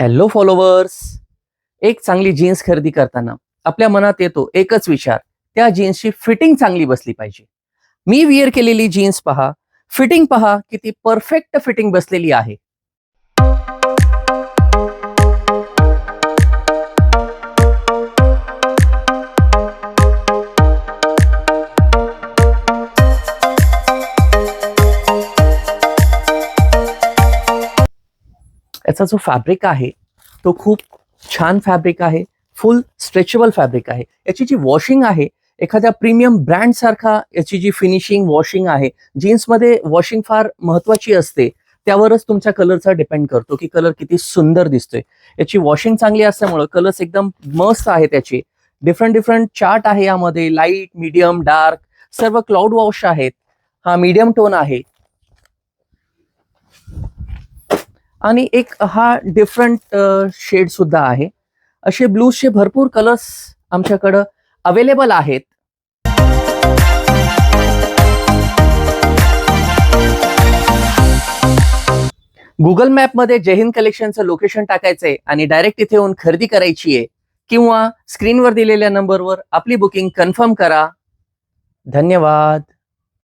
Hello followers. एक चांगली jeans खरेदी करताना आपल्या मनात येतो एकच विचार, त्या जीन्सची फिटिंग चांगली बसली पाहिजे. मी विअर केलेली जीन्स पहा, फिटिंग पहा किती परफेक्ट फिटिंग बसलेली आहे. याचा जो फॅब्रिक आहे तो खूप छान फॅब्रिक आहे. फुल स्ट्रेचेबल फॅब्रिक आहे. याची जी वॉशिंग आहे, एखाद्या प्रीमियम ब्रँड सारखा याची जी फिनिशिंग वॉशिंग आहे. जीन्समध्ये वॉशिंग फार महत्वाची असते. त्यावरच तुमच्या कलरचा डिपेंड करतो की कलर किती सुंदर दिसतोय. याची वॉशिंग चांगली असल्यामुळे कलर्स एकदम मस्त आहे. त्याचे डिफरंट डिफरंट चार्ट आहे यामध्ये, लाईट, मीडियम, डार्क, सर्व क्लाउड वॉश आहेत. हा मीडियम टोन आहे आणि एक हा डिफरंट शेड सुद्धा आहे. असे ब्लूजचे भरपूर कलर्स आमच्याकडं अवेलेबल आहेत. गुगल मॅपमध्ये जय हिंद कलेक्शनचं लोकेशन टाकायचंय आणि डायरेक्ट इथे येऊन खरेदी करायची आहे, किंवा स्क्रीनवर दिलेल्या नंबरवर आपली बुकिंग कन्फर्म करा. धन्यवाद.